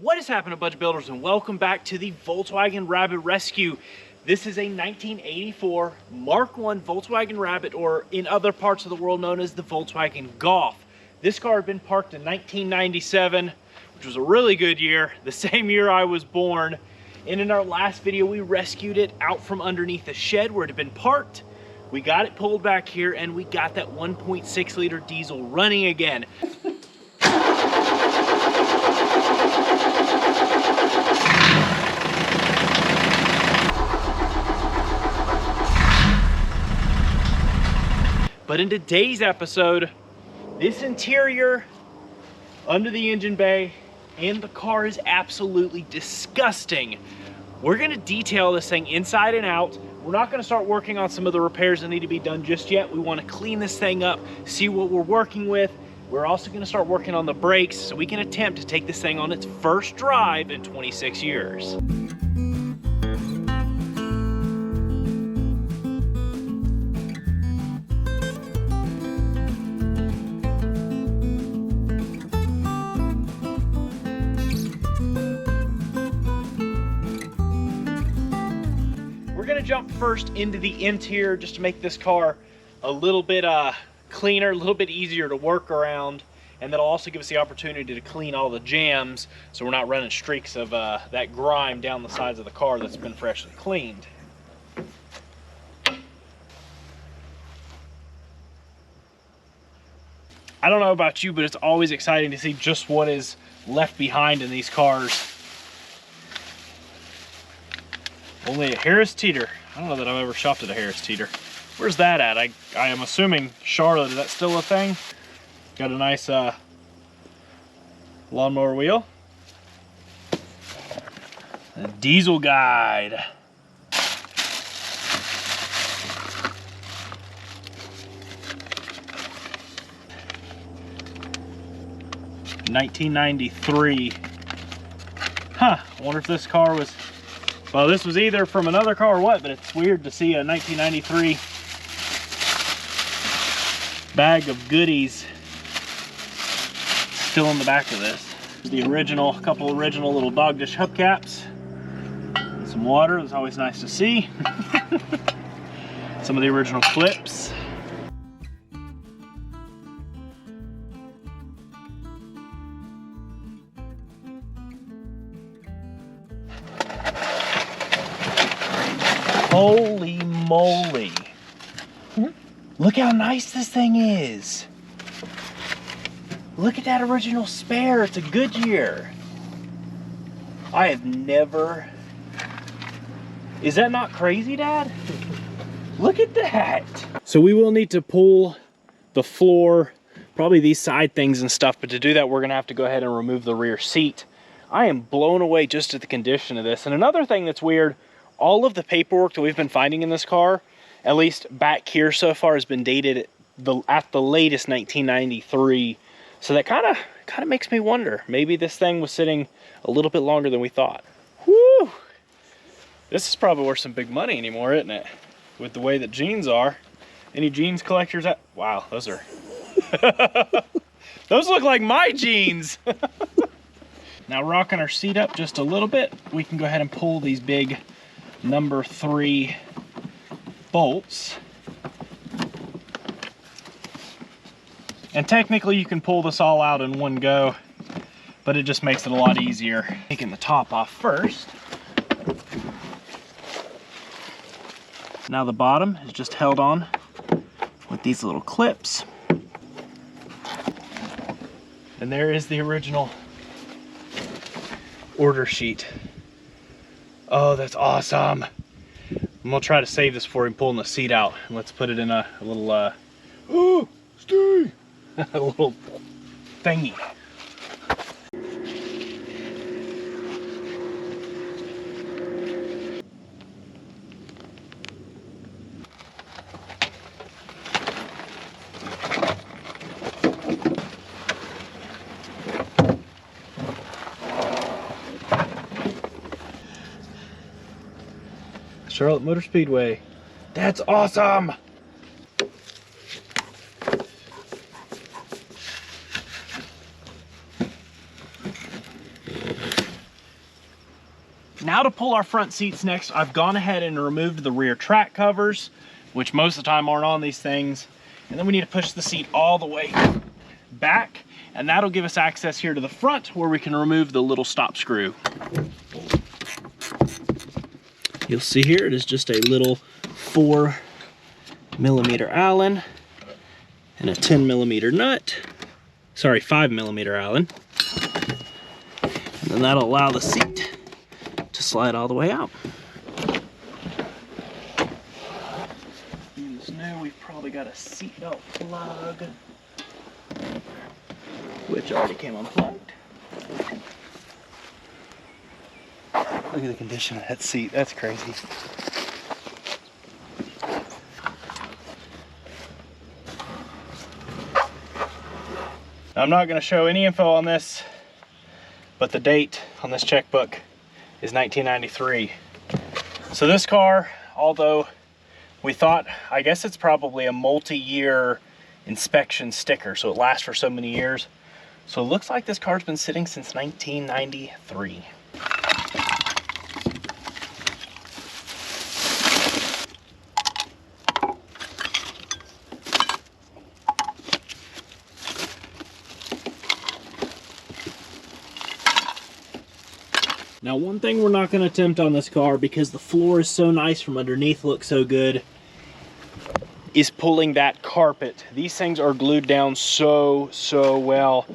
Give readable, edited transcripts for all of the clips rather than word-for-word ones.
What is happening, Budget Builders, and welcome back to the Volkswagen Rabbit Rescue. This is a 1984 Mark I Volkswagen Rabbit, or in other parts of the world known as the Volkswagen Golf. This car had been parked in 1997, which was a really good year, the same year I was born. And in our last video, we rescued it out from underneath the shed where it had been parked. We got it pulled back here, and we got that 1.6 liter diesel running again. But in today's episode, this interior under the engine bay and the car is absolutely disgusting. We're gonna detail this thing inside and out. We're not gonna start working on some of the repairs that need to be done just yet. We wanna clean this thing up, see what we're working with. We're also gonna start working on the brakes so we can attempt to take this thing on its first drive in 26 years. We're gonna jump first into the interior just to make this car a little bit cleaner, a little bit easier to work around, and that'll also give us the opportunity to clean all the jams so we're not running streaks of that grime down the sides of the car that's been freshly cleaned. I don't know about you, but it's always exciting to see just what is left behind in these cars. Only a Harris Teeter. I don't know that I've ever shopped at a Harris Teeter. Where's that at? I am assuming Charlotte. Is that still a thing? Got a nice lawnmower wheel. A diesel guide. $1993. Huh, I wonder if this car was, well, this was either from another car or what, but it's weird to see a 1993 bag of goodies still in the back of this. The original, couple original little dog dish hubcaps. And some water, it's always nice to see. Some of the original clips. Holy moly. Look how nice this thing is. Look at that original spare. It's a Goodyear. I have never... Is that not crazy, Dad? Look at that. So we will need to pull the floor, probably these side things and stuff, but to do that, we're gonna have to go ahead and remove the rear seat. I am blown away just at the condition of this. And another thing that's weird, all of the paperwork that we've been finding in this car, at least back here so far, has been dated at the latest 1993. So that kind of makes me wonder. Maybe this thing was sitting a little bit longer than we thought. Whew! This is probably worth some big money anymore, isn't it? With the way that jeans are. Any jeans collectors out? Wow, those are... Those look like my jeans! Now, rocking our seat up just a little bit, we can go ahead and pull these big number 3 bolts. And technically you can pull this all out in one go, but it just makes it a lot easier. Taking the top off first. Now the bottom is just held on with these little clips. And there is the original order sheet. Oh, that's awesome. I'm gonna try to save this before we pull the seat out. And let's put it in a little, oh, Steve! A little thingy. Charlotte Motor Speedway. That's awesome! Now to pull our front seats next, I've gone ahead and removed the rear track covers, which most of the time aren't on these things. And then we need to push the seat all the way back, and that'll give us access here to the front where we can remove the little stop screw. You'll see here it is just a little 4mm Allen and a 10mm nut. Sorry, 5mm Allen. And then that'll allow the seat to slide all the way out. Use new, we've probably got a seatbelt plug, which already came unplugged. Look at the condition of that seat, that's crazy. I'm not going to show any info on this, but the date on this checkbook is 1993. So this car, although we thought, I guess it's probably a multi-year inspection sticker, so it lasts for so many years. So it looks like this car's been sitting since 1993. Now, one thing we're not going to attempt on this car, because the floor is so nice from underneath, looks so good, is pulling that carpet. These things are glued down so well.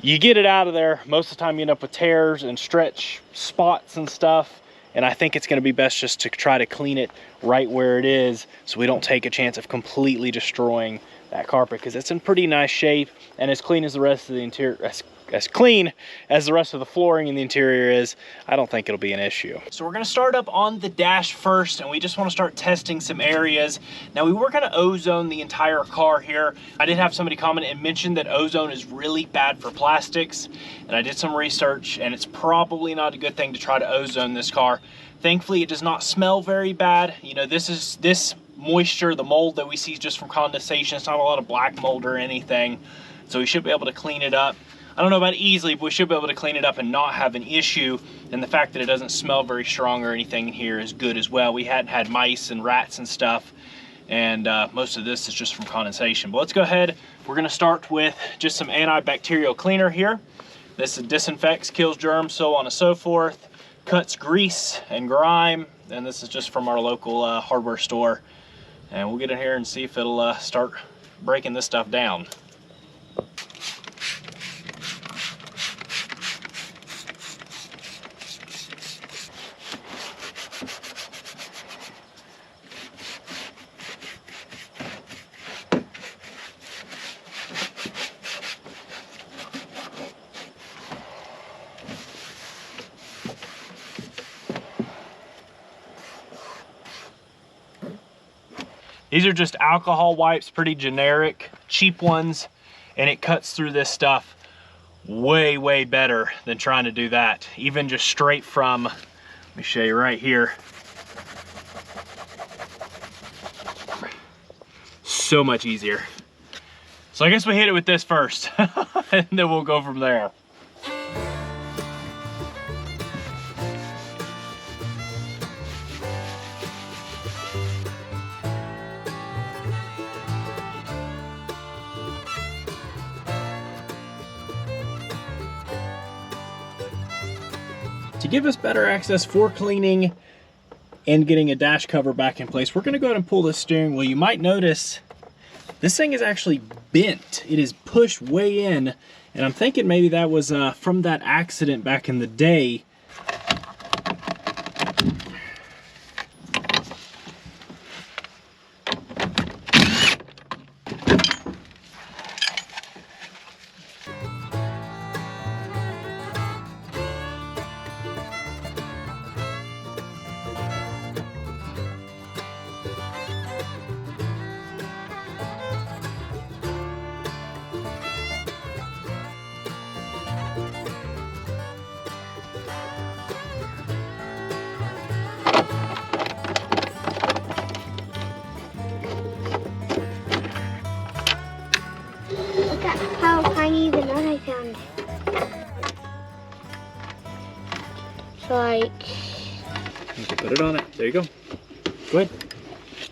You get it out of there, most of the time you end up with tears and stretch spots and stuff, and I think it's going to be best just to try to clean it right where it is so we don't take a chance of completely destroying that carpet, because it's in pretty nice shape and as clean as the rest of the interior, as clean as the rest of the flooring in the interior is. I don't think it'll be an issue. So we're going to start up on the dash first, and we just want to start testing some areas. Now, we were going to ozone the entire car here. I did have somebody comment and mention that ozone is really bad for plastics, and I did some research, and it's probably not a good thing to try to ozone this car. Thankfully, it does not smell very bad. You know, this moisture, the mold that we see just from condensation, it's not a lot of black mold or anything, so we should be able to clean it up. I don't know about easily, but we should be able to clean it up and not have an issue. And the fact that it doesn't smell very strong or anything in here is good as well. We hadn't had mice and rats and stuff, and most of this is just from condensation. But let's go ahead. We're going to start with just some antibacterial cleaner here. This disinfects, kills germs, so on and so forth. Cuts grease and grime, and this is just from our local hardware store. And we'll get in here and see if it'll start breaking this stuff down. These are just alcohol wipes, pretty generic, cheap ones, and it cuts through this stuff way better than trying to do that. Even just straight from, let me show you right here. So much easier. So I guess we hit it with this first, and then we'll go from there. To give us better access for cleaning and getting a dash cover back in place, we're going to go ahead and pull this steering wheel. You might notice this thing is actually bent. It is pushed way in, and I'm thinking maybe that was from that accident back in the day. like... You can put it on it. There you go. Go ahead.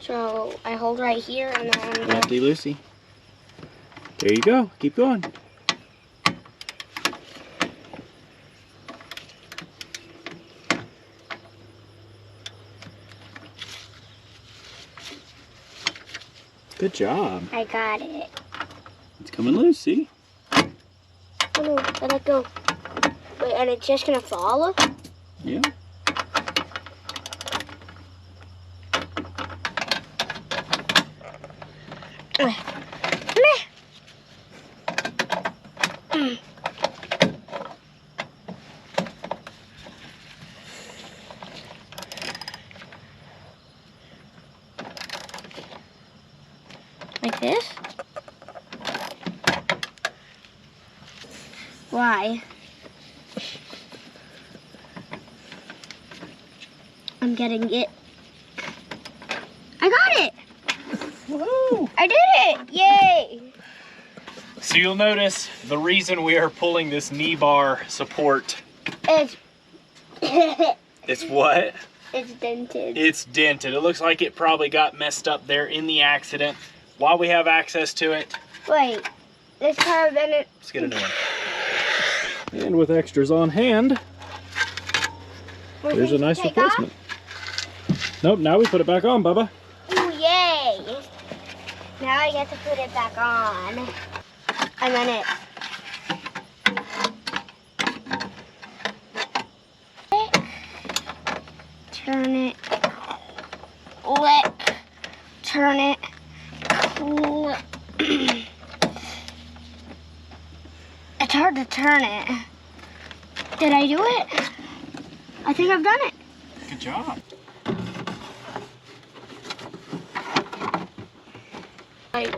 So I hold right here and then... Lefty loosey. There you go. Keep going. Good job. I got it. It's coming loose, see? Oh no, let it go. Wait, and it's just gonna fall? Yeah. Like this? Why? I'm getting it. I got it! Woohoo! I did it! Yay! So you'll notice the reason we are pulling this knee bar support. It's... It's what? It's dented. It's dented. It looks like it probably got messed up there in the accident. While we have access to it, Wait, this kind of been it. let's get a new one. And with extras on hand, there's a nice replacement. Nope, now we put it back on, Bubba. Ooh, yay! Now I get to put it back on. And then turn it, lick, turn it, click. It's hard to turn it. Did I do it? I think I've done it. Good job. Like,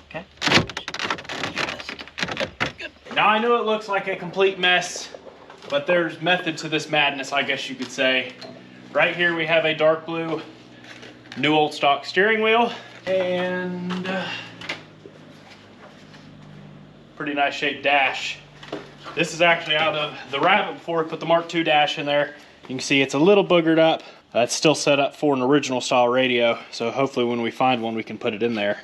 Okay. Now I know it looks like a complete mess, but there's method to this madness, I guess you could say. Right here we have a dark blue new old stock steering wheel and pretty nice shaped dash. This is actually out of the Rabbit before we put the Mark II dash in there. You can see it's a little boogered up. It's still set up for an original style radio, so hopefully when we find one we can put it in there.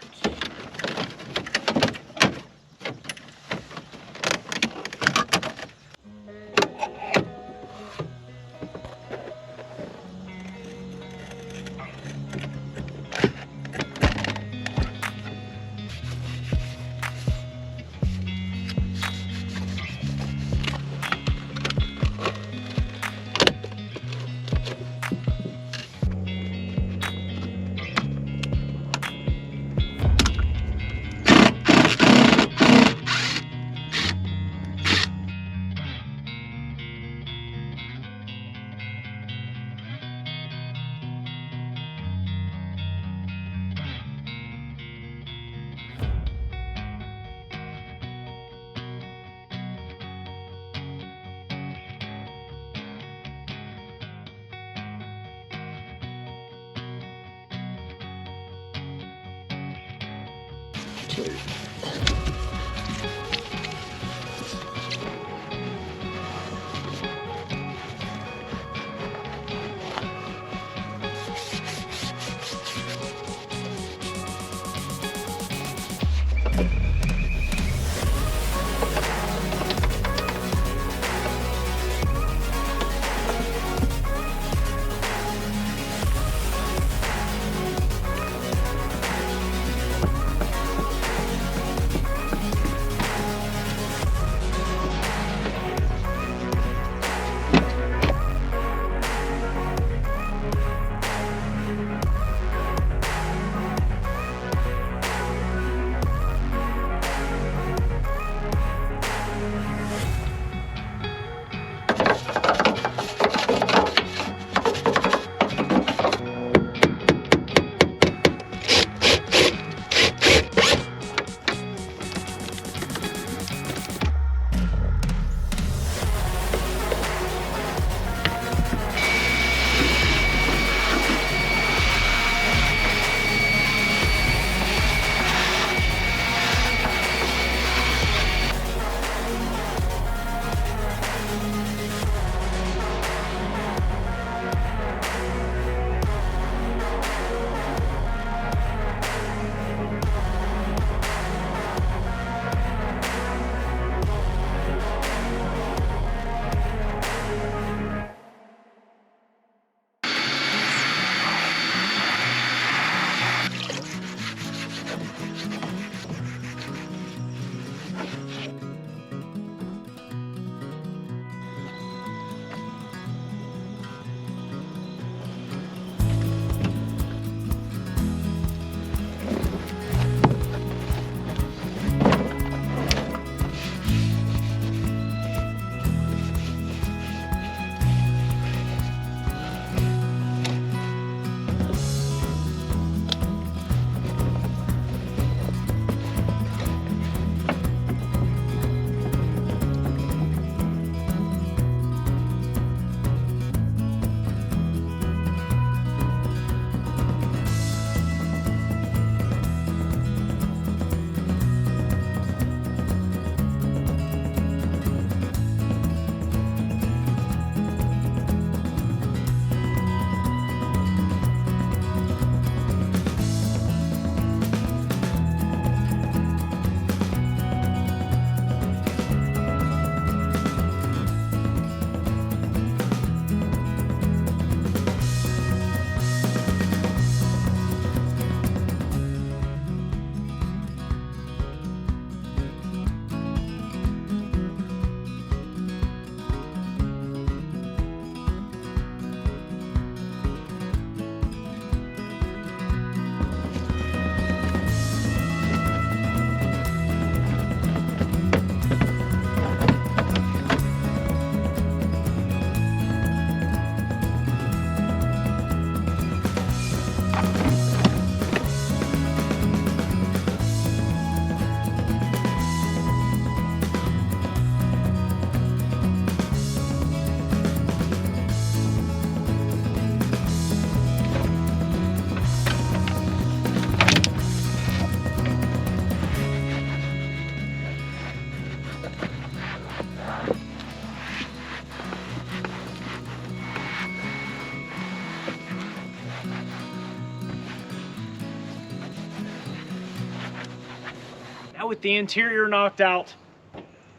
with the interior knocked out,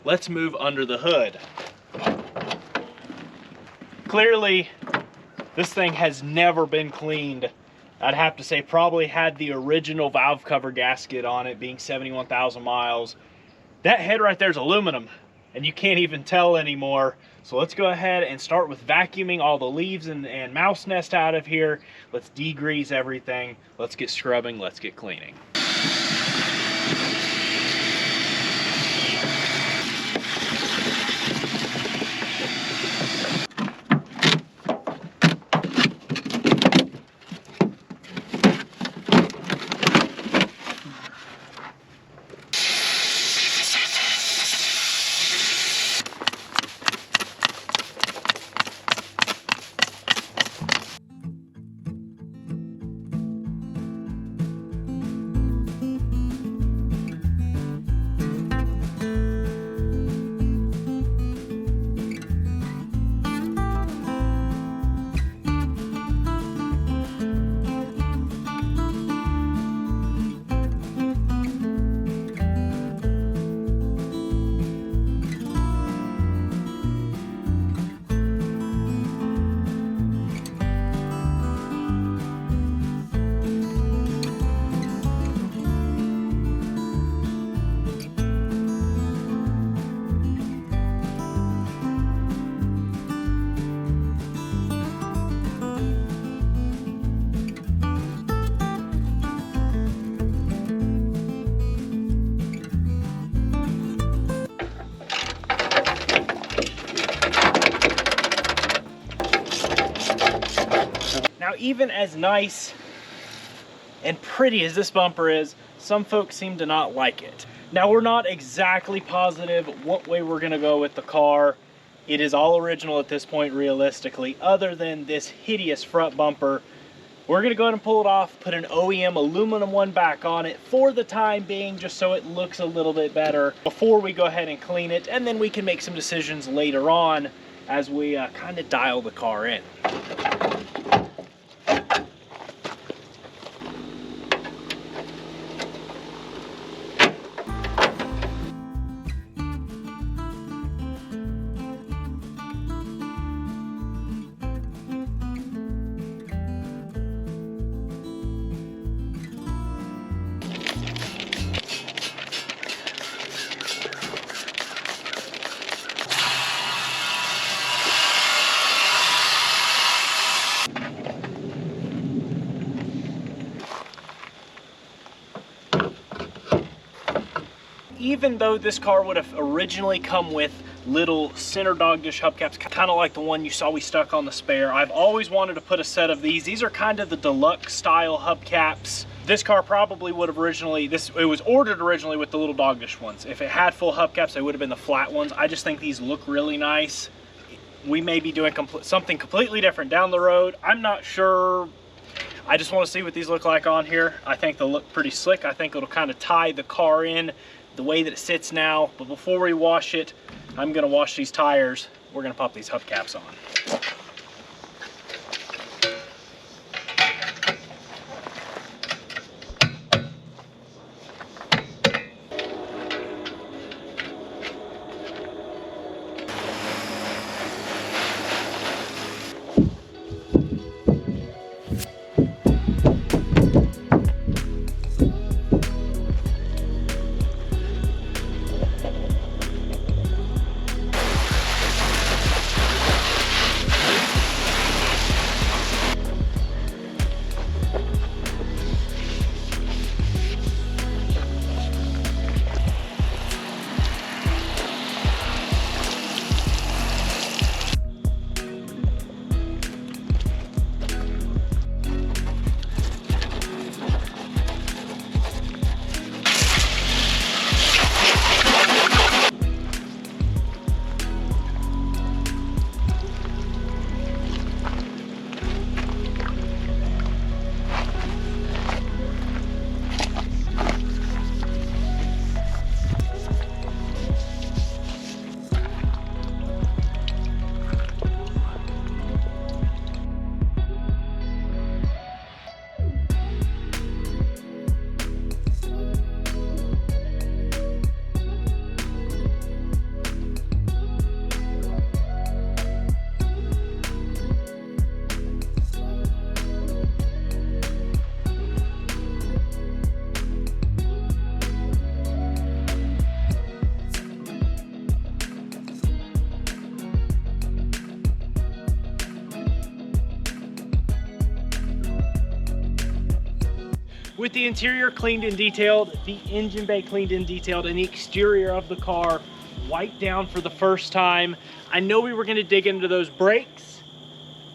let's move under the hood. Clearly, this thing has never been cleaned. I'd have to say probably had the original valve cover gasket on it, being 71,000 miles. That head right there is aluminum, and you can't even tell anymore. So let's go ahead and start with vacuuming all the leaves and mouse nest out of here. Let's degrease everything. Let's get scrubbing, let's get cleaning. Now, even as nice and pretty as this bumper is, some folks seem to not like it. Now, we're not exactly positive what way we're gonna go with the car. It is all original at this point, realistically, other than this hideous front bumper. We're gonna go ahead and pull it off, put an OEM aluminum one back on it for the time being, just so it looks a little bit better before we go ahead and clean it, and then we can make some decisions later on as we kind of dial the car in. Even though this car would have originally come with little center dog dish hubcaps, kind of like the one you saw we stuck on the spare, I've always wanted to put a set of these. These are kind of the deluxe style hubcaps. This car probably would have originally, it was ordered originally with the little dog dish ones. If it had full hubcaps, they would have been the flat ones. I just think these look really nice. We may be doing something completely different down the road. I'm not sure. I just want to see what these look like on here. I think they'll look pretty slick. I think it'll kind of tie the car in the way that it sits now. But before we wash it, I'm going to wash these tires. We're going to pop these hubcaps on. with the interior cleaned and detailed, the engine bay cleaned and detailed, and the exterior of the car wiped down for the first time. I know we were gonna dig into those brakes,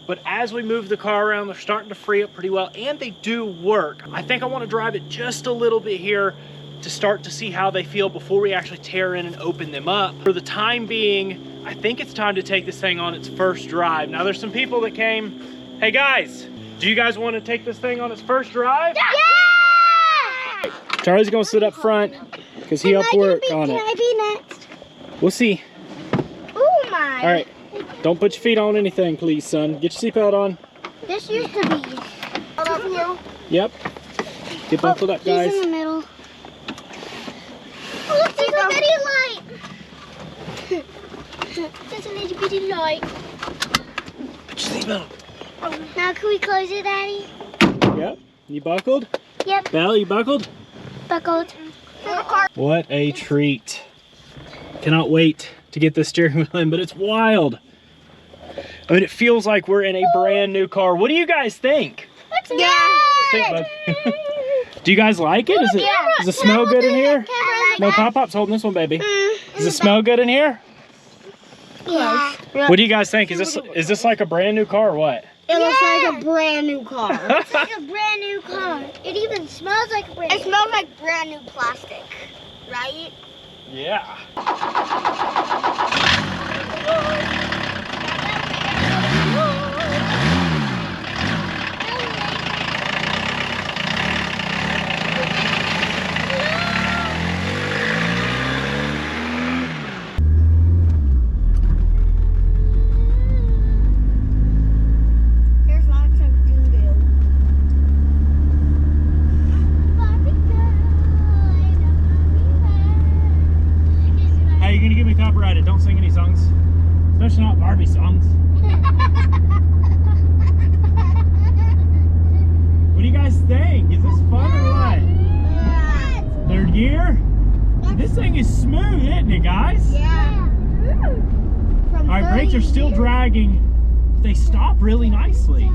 but as we move the car around, they're starting to free up pretty well, and they do work. I think I wanna drive it just a little bit here to start to see how they feel before we actually tear in and open them up. For the time being, I think it's time to take this thing on its first drive. Now there's some people that came, hey guys, do you guys wanna take this thing on its first drive? Yeah! Charlie's gonna sit up front because he helped work on Can it. I be next? We'll see. Oh my. All right, don't put your feet on anything, please, son. Get your seatbelt on. This used to be. Hold up here. Yep. Get buckled up, guys. He's in the middle. Oh, look, there's a bitty light. There's a little bitty light. Put your seatbelt on. Now can we close it, Daddy? Yep. You buckled? Yep. Belle, you buckled? Buckled. What a treat. Cannot wait to get this steering wheel in, but it's wild. I mean, it feels like we're in a brand new car. What do you guys think? It's good. Think, bud. Do you guys like it? Does it smell good in here? No, Pop-Pop's holding this one, baby. Does it smell good in here? Yeah. What do you guys think? Is this like a brand new car or what? It looks like a brand new car. It's like a brand new car. It even smells like a brand new. It smells like brand new plastic, right? Yeah. There's lots of doo-doo. Hey, you're gonna get me copyrighted. Don't sing any songs. Especially not Barbie songs. What do you guys think? Is this fun or what? Third gear? This thing is smooth, isn't it, guys? Yeah. Alright, brakes are still dragging. They stop really nicely.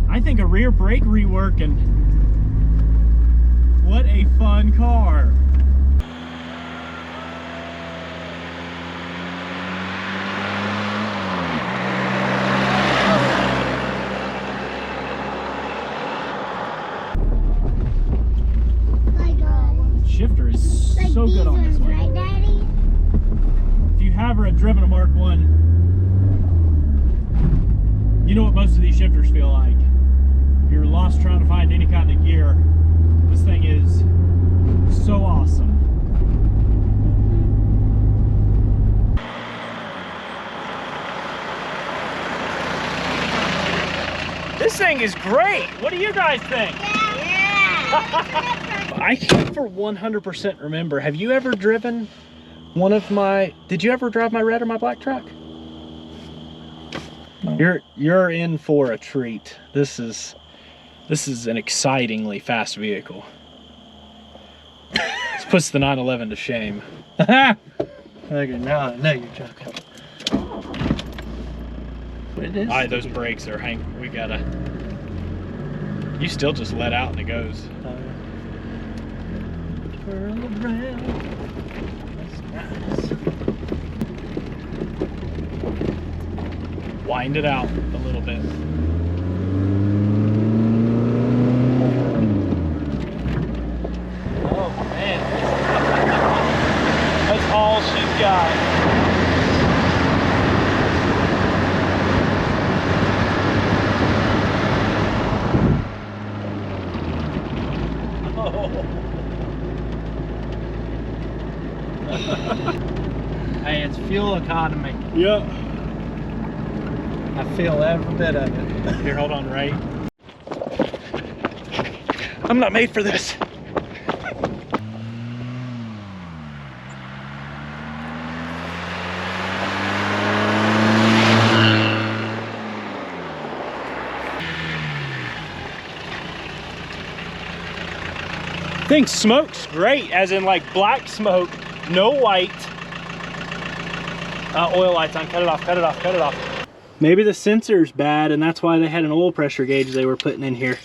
I think a rear brake rework, and what a fun car. Shifter is so good on this one. Right, Daddy? If you have or have driven a Mark 1, you know what most of these shifters feel like. You're lost trying to find any kind of gear. This thing is so awesome. This thing is great. What do you guys think? I can't for 100% remember. Have you ever driven one of my, did you ever drive my red or my black truck? No. You're in for a treat. This is an excitingly fast vehicle. This puts the 911 to shame. Okay, now I know you're joking. All right, those brakes are we gotta, you still just let out and it goes. Twirl around. That's nice. Wind it out a little bit. Oh man. That's all she's got. Hey, it's fuel economy. Yeah. I feel every bit of it. Here, hold on, right? I'm not made for this. Thing smokes great, as in like black smoke, no white. Oil lights on, cut it off, cut it off, cut it off. Maybe the sensor's bad and that's why they had an oil pressure gauge they were putting in here.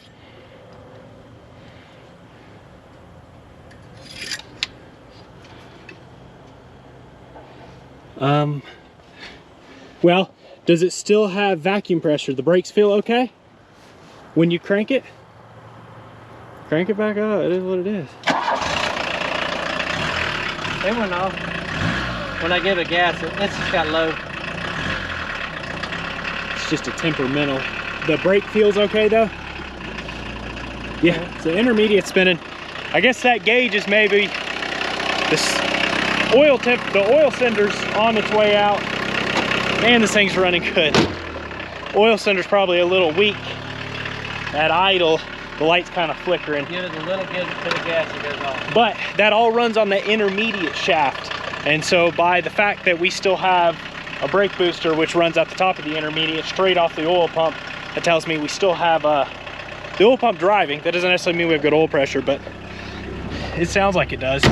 Well, does it still have vacuum pressure? The brakes feel okay when you crank it? Crank it back up. It is what it is. They went off. When I give it gas, it's just got low. It's just a temperamental. The brake feels okay though? Yeah, it's an intermediate spinning. I guess that gauge is maybe this the oil cinder's on its way out. Man, this thing's running good. Oil cinder's probably a little weak. At idle, the light's kind of flickering. Give it a little bit to the gas, it goes off. But that all runs on the intermediate shaft. And so by the fact that we still have a brake booster, which runs at the top of the intermediate straight off the oil pump, that tells me we still have the oil pump driving. That doesn't necessarily mean we have good oil pressure, but it sounds like it does.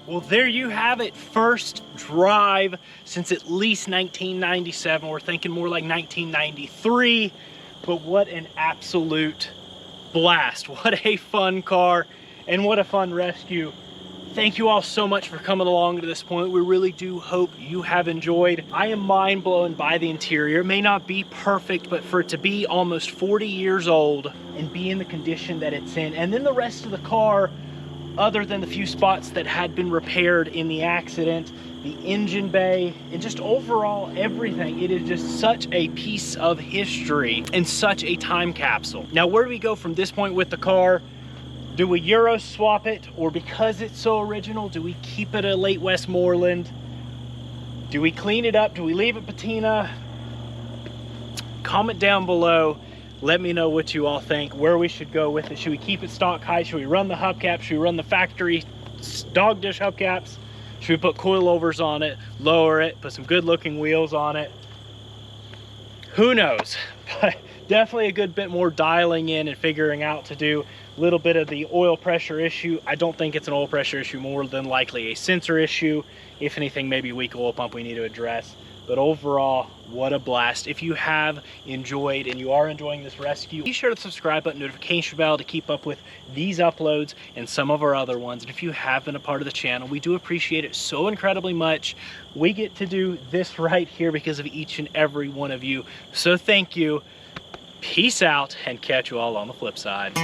Well, there you have it. First drive since at least 1997. We're thinking more like 1993. But what an absolute blast. What a fun car and what a fun rescue. Thank you all so much for coming along to this point. We really do hope you have enjoyed. I am mind blown by the interior. It may not be perfect, but for it to be almost 40 years old and be in the condition that it's in, and then the rest of the car, other than the few spots that had been repaired in the accident, the engine bay, and just overall everything, it is just such a piece of history and such a time capsule. Now, where do we go from this point with the car? Do we Euro swap it, or because it's so original, do we keep it a late Westmoreland? Do we clean it up? Do we leave it patina? Comment down below. Let me know what you all think, where we should go with it. Should we keep it stock height? Should we run the hubcaps? Should we run the factory dog dish hubcaps? Should we put coilovers on it, lower it, put some good looking wheels on it? Who knows? But definitely a good bit more dialing in and figuring out to do. A little bit of the oil pressure issue. I don't think it's an oil pressure issue, more than likely a sensor issue. If anything, maybe a weak oil pump we need to address. But overall, what a blast. If you have enjoyed and you are enjoying this rescue, be sure to subscribe button, notification bell to keep up with these uploads and some of our other ones. And if you have been a part of the channel, we do appreciate it so incredibly much. We get to do this right here because of each and every one of you. So thank you. Peace out, and catch you all on the flip side.